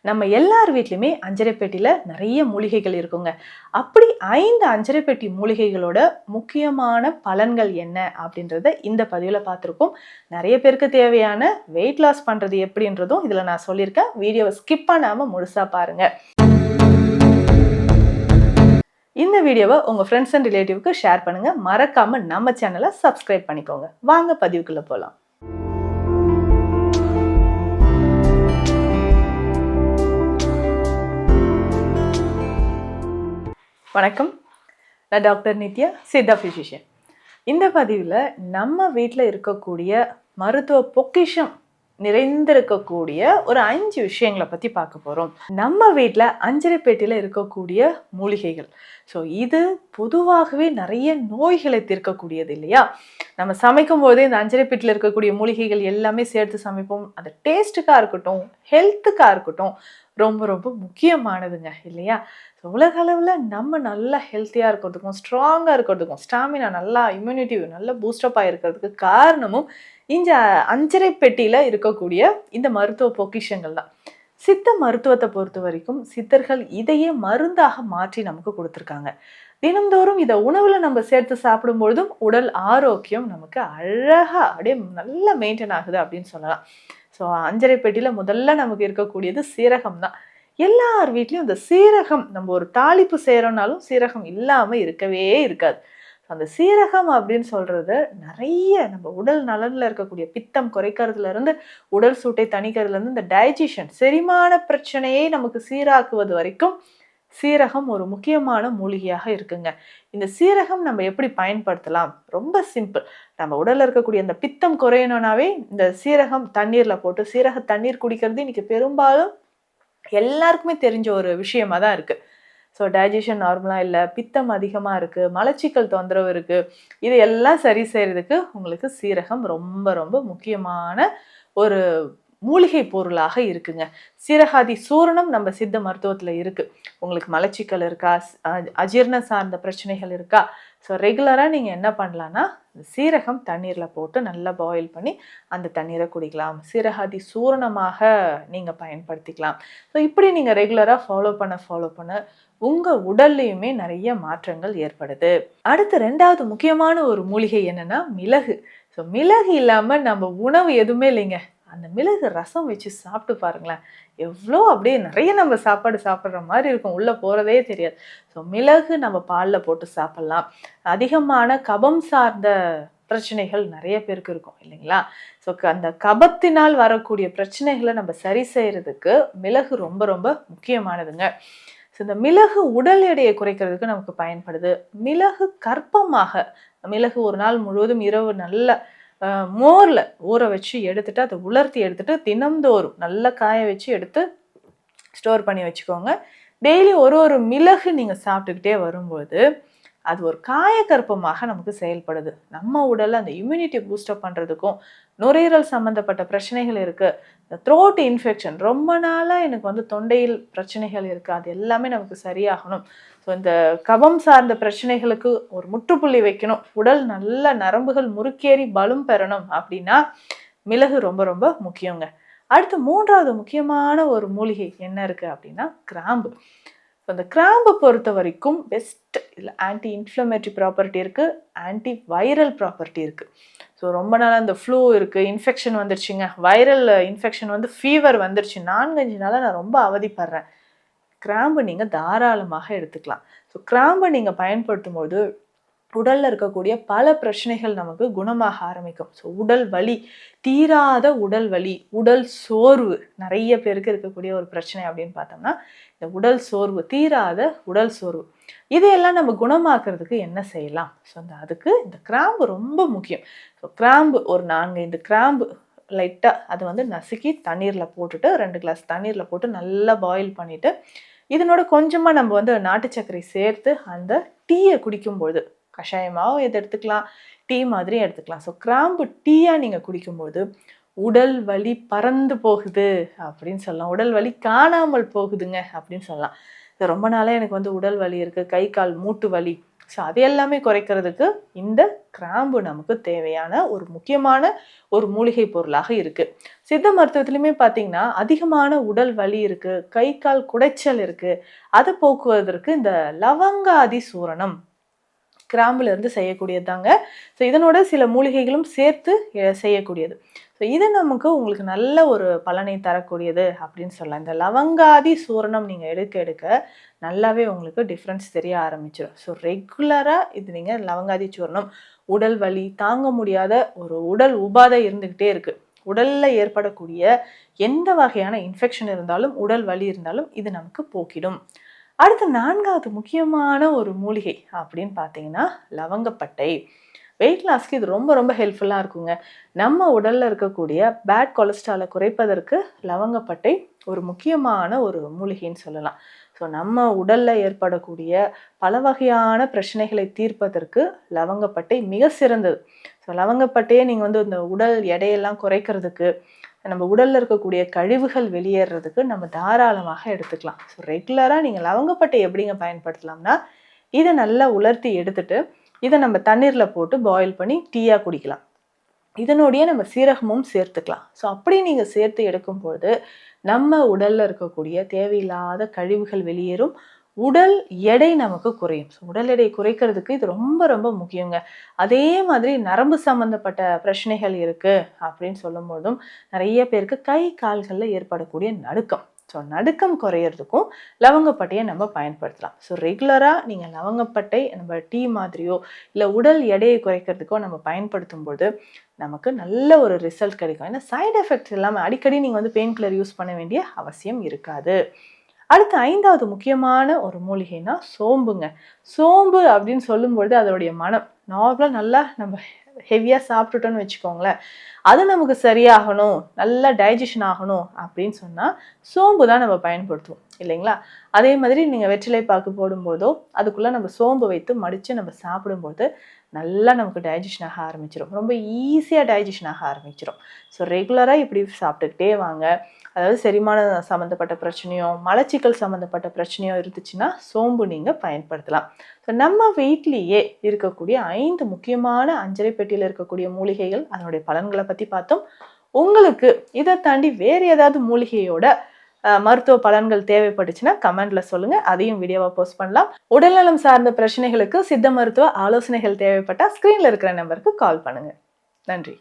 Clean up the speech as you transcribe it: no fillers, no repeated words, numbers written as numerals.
நம்ம எல்லார் வீட்லையுமே அஞ்சரை பெட்டியில நிறைய மூலிகைகள் இருக்குங்க. அப்படி 5 அஞ்சரை பெட்டி மூலிகைகளோட முக்கியமான பலன்கள் என்ன அப்படின்றத இந்த பதிவுல பார்த்துருக்கோம். நிறைய பேருக்கு தேவையான வெயிட் லாஸ் பண்றது எப்படின்றதும் இதுல நான் சொல்லியிருக்கேன். வீடியோவை ஸ்கிப் பண்ணாம முழுசா பாருங்க. இந்த வீடியோவை உங்க ஃப்ரெண்ட்ஸ் அண்ட் ரிலேட்டிவ்க்கு ஷேர் பண்ணுங்க. மறக்காம நம்ம சேனலை சப்ஸ்கிரைப் பண்ணிக்கோங்க. வாங்க பதிவுக்குள்ள போலாம். வணக்கம், நான் டாக்டர் நித்யா, சித்தா ஃபிசிஷியன். இந்த பதிவில் நம்ம வீட்டில் இருக்கக்கூடிய மருத்துவ பொக்கிஷம் நிறைந்திருக்கக்கூடிய ஒரு 5 விஷயங்களை பற்றி பார்க்க போகிறோம். நம்ம வீட்டில் அஞ்சரை பெட்டியில் இருக்கக்கூடிய மூலிகைகள். ஸோ இது பொதுவாகவே நிறைய நோய்களை தீர்க்கக்கூடியது இல்லையா? நம்ம சமைக்கும் போதே இந்த அஞ்சரை பெட்டியில் இருக்கக்கூடிய மூலிகைகள் எல்லாமே சேர்த்து சமைப்போம். அது டேஸ்ட்டுக்காக இருக்கட்டும், ஹெல்த்துக்காக இருக்கட்டும், ரொம்ப ரொம்ப முக்கியமானதுங்க இல்லையா? ஸோ உலக அளவில் நம்ம நல்லா ஹெல்த்தியாக இருக்கிறதுக்கும், ஸ்ட்ராங்காக இருக்கிறதுக்கும், ஸ்டாமினா நல்லா, இம்யூனிட்டி நல்லா பூஸ்டப்பாக இருக்கிறதுக்கு காரணமும் இந்த அஞ்சரை பெட்டியில் இருக்கக்கூடிய இந்த மருத்துவ பொக்கிஷங்கள் தான். சித்த மருத்துவத்தை பொறுத்த வரைக்கும் சித்தர்கள் இதையே மருந்தாக மாற்றி நமக்கு கொடுத்துருக்காங்க. தினந்தோறும் இதை உணவுல நம்ம சேர்த்து சாப்பிடும் பொழுதும் உடல் ஆரோக்கியம் நமக்கு அழகா அப்படியே நல்லா மெயின்டைன் ஆகுது அப்படின்னு சொல்லலாம். ஸோ அஞ்சரை பெட்டியில முதல்ல நமக்கு இருக்கக்கூடியது சீரகம் தான். எல்லார் வீட்லையும் இந்த சீரகம், நம்ம ஒரு தாளிப்பு செய்யறோம்னாலும் சீரகம் இல்லாம இருக்கவே இருக்காது. அந்த சீரகம் அப்படின்னு சொல்றது நிறைய நம்ம உடல் நலன்ல இருக்கக்கூடிய பித்தம் குறைக்கிறதுல இருந்து, உடல் சூட்டை தணிக்கிறதுல இருந்து, இந்த டைஜஷன் செரிமான பிரச்சனையை நமக்கு சீராக்குவது வரைக்கும் சீரகம் ஒரு முக்கியமான மூலிகையாக இருக்குங்க. இந்த சீரகம் நம்ம எப்படி பயன்படுத்தலாம்? ரொம்ப சிம்பிள். நம்ம உடல்ல இருக்கக்கூடிய அந்த பித்தம் குறையணும்னாவே இந்த சீரகம் தண்ணீர்ல போட்டு, சீரக தண்ணீர் குடிக்கிறது இன்னைக்கு பெரும்பாலும் எல்லாருக்குமே தெரிஞ்ச ஒரு விஷயமா தான் இருக்கு. ஸோ டைஜஷன் நார்மலாக இல்லை, பித்தம் அதிகமாக இருக்குது, மலச்சிக்கல் தொந்தரவு இருக்குது, இது எல்லாம் சரி செய்கிறதுக்கு உங்களுக்கு சீரகம் ரொம்ப ரொம்ப முக்கியமான ஒரு மூலிகை பொருளாக இருக்குங்க. சீரகாதி சூரணம் நம்ம சித்த மருத்துவத்தில் இருக்குது. உங்களுக்கு மலச்சிக்கல் இருக்கா, அஜீரண சார்ந்த பிரச்சனைகள் இருக்கா, ஸோ ரெகுலராக நீங்கள் என்ன பண்ணலான்னா சீரகம் தண்ணீரில் போட்டு நல்லா பாயில் பண்ணி அந்த தண்ணீரை குடிக்கலாம். சீரகாதி சூரணமாக நீங்கள் பயன்படுத்திக்கலாம். ஸோ இப்படி நீங்கள் ரெகுலராக ஃபாலோ பண்ண உங்கள் உடல்லையுமே நிறைய மாற்றங்கள் ஏற்படுது. அடுத்து 2வது முக்கியமான ஒரு மூலிகை என்னன்னா மிளகு. ஸோ மிளகு இல்லாமல் நம்ம உணவு எதுவுமே இல்லைங்க. அந்த மிளகு ரசம் வச்சு சாப்பிட்டு பாருங்களேன், எவ்வளோ அப்படியே நிறைய நம்ம சாப்பாடு சாப்பிட்ற மாதிரி இருக்கும், உள்ளே போகிறதே தெரியாது. ஸோ மிளகு நம்ம பாலில் போட்டு சாப்பிட்லாம். அதிகமான கபம் சார்ந்த பிரச்சனைகள் நிறைய பேருக்கு இருக்கும் இல்லைங்களா? ஸோ அந்த கபத்தினால் வரக்கூடிய பிரச்சனைகளை நம்ம சரி செய்கிறதுக்கு மிளகு ரொம்ப ரொம்ப முக்கியமானதுங்க. ஸோ இந்த மிளகு உடல் எடையை குறைக்கிறதுக்கு நமக்கு பயன்படுது. மிளகு கற்பமாக, மிளகு ஒரு நாள் முழுவதும் இரவு நல்ல மோரில் ஊற வச்சு எடுத்துட்டு, அதை உலர்த்தி எடுத்துட்டு தினம்தோறும் நல்லா காய வச்சு எடுத்து ஸ்டோர் பண்ணி வச்சுக்கோங்க. டெய்லி ஒரு மிளகு நீங்கள் சாப்பிட்டுக்கிட்டே வரும்போது அது ஒரு காயக்கற்பமாக நமக்கு செயல்படுது. நம்ம உடலில் அந்த இம்யூனிட்டி பூஸ்டப் பண்ணுறதுக்கும், நுரையீரல் சம்மந்தப்பட்ட பிரச்சனைகள் இருக்குது, இந்த த்ரோட் இன்ஃபெக்ஷன், ரொம்ப நாளாக எனக்கு தொண்டையில் பிரச்சனைகள் இருக்குது, அது எல்லாமே நமக்கு சரியாகணும். ஸோ இந்த கபம் சார்ந்த பிரச்சனைகளுக்கு ஒரு முற்றுப்புள்ளி வைக்கணும், உடல் நல்ல நரம்புகள் முறுக்கேறி பலம் பெறணும் அப்படின்னா மிளகு ரொம்ப ரொம்ப முக்கியங்க. அடுத்து 3வது முக்கியமான ஒரு மூலிகை என்ன இருக்குது அப்படின்னா கிராம்பு. அந்த கிராம்பை பொறுத்த வரைக்கும் பெஸ்ட், இதில் ஆன்டி இன்ஃப்ளமேட்டரி ப்ராப்பர்ட்டி இருக்குது, ஆன்டி வைரல் ப்ராப்பர்ட்டி இருக்குது. ஸோ ரொம்ப நாளாக இந்த ஃப்ளூ இருக்குது, இன்ஃபெக்ஷன் வந்துருச்சுங்க, வைரல் இன்ஃபெக்ஷன் ஃபீவர் வந்துருச்சு, 4-5 நாளாக நான் ரொம்ப அவதிப்படுறேன், கிராம்பு நீங்கள் தாராளமாக எடுத்துக்கலாம். ஸோ கிராம்பை நீங்கள் பயன்படுத்தும் போது உடலில் இருக்கக்கூடிய பல பிரச்சனைகள் நமக்கு குணமாக ஆரம்பிக்கும். ஸோ உடல் வலி, தீராத உடல் வலி, உடல் சோர்வு, நிறைய பேருக்கு இருக்கக்கூடிய ஒரு பிரச்சனை அப்படின்னு பார்த்தோம்னா இந்த உடல் சோர்வு, தீராத உடல் சோர்வு, இதையெல்லாம் நம்ம குணமாக்குறதுக்கு என்ன செய்யலாம்? ஸோ அதுக்கு இந்த கிராம்பு ரொம்ப முக்கியம். ஸோ கிராம்பு ஒரு 4-5 கிராம்பு லைட்டாக அதை நசுக்கி தண்ணீரில் போட்டுட்டு, 2 கிளாஸ் தண்ணீரில் போட்டு நல்லா பாயில் பண்ணிவிட்டு, இதனோட கொஞ்சமாக நம்ம நாட்டு சர்க்கரை சேர்த்து அந்த டீயை குடிக்கும்பொழுது, கஷாயமாகவும் எது எடுத்துக்கலாம், டீ மாதிரி எடுத்துக்கலாம். ஸோ கிராம்பு டீயாக நீங்கள் குடிக்கும்போது உடல் வலி பறந்து போகுது அப்படின்னு சொல்லலாம், உடல் வலி காணாமல் போகுதுங்க அப்படின்னு சொல்லலாம். ரொம்ப நாளாக எனக்கு உடல் வலி இருக்குது, கை கால் மூட்டு வலி, ஸோ அது எல்லாமே குறைக்கிறதுக்கு இந்த கிராம்பு நமக்கு தேவையான ஒரு முக்கியமான ஒரு மூலிகை பொருளாக இருக்கு. சித்த மருத்துவத்திலுமே பார்த்தீங்கன்னா அதிகமான உடல் வலி இருக்கு, கை கால் குடைச்சல் இருக்கு, அதை போக்குவதற்கு இந்த லவங்காதி சூரணம் கிராம்புல இருந்து செய்யக்கூடியது தாங்க. ஸோ இதனோட சில மூலிகைகளும் சேர்த்து செய்யக்கூடியது. ஸோ இது நமக்கு உங்களுக்கு நல்ல ஒரு பலனை தரக்கூடியது அப்படின்னு சொல்லலாம். இந்த லவங்காதி சூரணம் நீங்கள் எடுக்க எடுக்க நல்லாவே உங்களுக்கு டிஃப்ரென்ஸ் தெரிய ஆரம்பிச்சிடும். ஸோ ரெகுலராக இது நீங்கள் லவங்காதி சூரணம், உடல் வலி தாங்க முடியாத ஒரு உடல் உபாதை இருந்துக்கிட்டே இருக்குது, உடலில் ஏற்படக்கூடிய எந்த வகையான இன்ஃபெக்ஷன் இருந்தாலும் உடல் வலி இருந்தாலும் இது நமக்கு போக்கிடும். அடுத்து 4வது முக்கியமான ஒரு மூலிகை அப்படின்னு பார்த்தீங்கன்னா லவங்கப்பட்டை. வெயிட் லாஸ்க்கு இது ரொம்ப ரொம்ப ஹெல்ப்ஃபுல்லாக இருக்குங்க. நம்ம உடலில் இருக்கக்கூடிய பேட் கொலஸ்ட்ராலை குறைப்பதற்கு லவங்கப்பட்டை ஒரு முக்கியமான ஒரு மூலிகைன்னு சொல்லலாம். ஸோ நம்ம உடலில் ஏற்படக்கூடிய பல வகையான பிரச்சனைகளை தீர்ப்பதற்கு லவங்கப்பட்டை மிக சிறந்தது. ஸோ லவங்கப்பட்டையே நீங்கள் இந்த உடல் எடையெல்லாம் குறைக்கிறதுக்கு, நம்ம உடலில் இருக்கக்கூடிய கழிவுகள் வெளியேறதுக்கு நம்ம தாராளமாக எடுத்துக்கலாம். ஸோ ரெகுலராக நீங்கள் லவங்கப்பட்டை எப்படிங்க பயன்படுத்தலாம்னா, இதை நல்லா உலர்த்தி எடுத்துட்டு இதை நம்ம தண்ணீரில் போட்டு பாயில் பண்ணி டீயாக குடிக்கலாம். இதனுடைய நம்ம சீரகமும் சேர்த்துக்கலாம். ஸோ அப்படி நீங்கள் சேர்த்து எடுக்கும்போது நம்ம உடலில் இருக்கக்கூடிய தேவையில்லாத கழிவுகள் வெளியேறும், உடல் எடை நமக்கு குறையும். ஸோ உடல் எடை குறைக்கிறதுக்கு இது ரொம்ப ரொம்ப முக்கியங்க. அதே மாதிரி நரம்பு சம்மந்தப்பட்ட பிரச்சனைகள் இருக்குது அப்படின்னு சொல்லும்போதும் நிறைய பேருக்கு கை கால்களில் ஏற்படக்கூடிய நடுக்கம், ஸோ நடுக்கம் குறையிறதுக்கும் லவங்கப்பட்டையை நம்ம பயன்படுத்தலாம். ஸோ ரெகுலராக நீங்கள் லவங்கப்பட்டை நம்ம டீ மாதிரியோ இல்லை உடல் எடையை குறைக்கிறதுக்கோ நம்ம பயன்படுத்தும் போது நமக்கு நல்ல ஒரு ரிசல்ட் கிடைக்கும். ஏன்னா சைடு எஃபெக்ட்ஸ் இல்லாமல் அடிக்கடி நீங்கள் பெயின் கில்லர் யூஸ் பண்ண வேண்டிய அவசியம் இருக்காது. அடுத்து 5வது முக்கியமான ஒரு மூலிகைனா சோம்புங்க. சோம்பு அப்படின்னு சொல்லும்பொழுது அதோடைய மனம் நார்மலாக நல்லா நம்ம ஹெவியாக சாப்பிட்டுட்டோன்னு வச்சுக்கோங்களேன், அது நமக்கு சரியாகணும், நல்லா டைஜஷன் ஆகணும் அப்படின்னு சொன்னால் சோம்பு தான் நம்ம பயன்படுத்துவோம் இல்லைங்களா? அதே மாதிரி நீங்கள் வெற்றிலை பாக்கு போடும்போதோ அதுக்குள்ளே நம்ம சோம்பு வைத்து மடித்து நம்ம சாப்பிடும்போது நல்லா நமக்கு டைஜஷன் ஆக ஆரம்பிச்சிடும், ரொம்ப ஈஸியாக டைஜஷன் ஆக ஆரம்பிச்சிடும். ஸோ ரெகுலராக இப்படி சாப்பிட்டுக்கிட்டே வாங்க. அதாவது செரிமான சம்மந்தப்பட்ட பிரச்சனையோ மலச்சிக்கல் சம்மந்தப்பட்ட பிரச்சனையோ இருந்துச்சுன்னா சோம்பு நீங்கள் பயன்படுத்தலாம். ஸோ நம்ம வீட்லேயே இருக்கக்கூடிய 5 முக்கியமான அஞ்சரை பெட்டியில் இருக்கக்கூடிய மூலிகைகள் அதனுடைய பலன்களை பற்றி பார்த்தோம். உங்களுக்கு இதை தாண்டி வேறு ஏதாவது மூலிகையோட மருத்துவ பலன்கள் தேவைப்பட்டுச்சுன்னா கமெண்ட்ல சொல்லுங்க, அதையும் வீடியோவா போஸ்ட் பண்ணலாம். உடல்நலம் சார்ந்த பிரச்சனைகளுக்கு சித்த மருத்துவ ஆலோசனைகள் தேவைப்பட்டா ஸ்கிரீன்ல இருக்கிற நம்பருக்கு கால் பண்ணுங்க. நன்றி.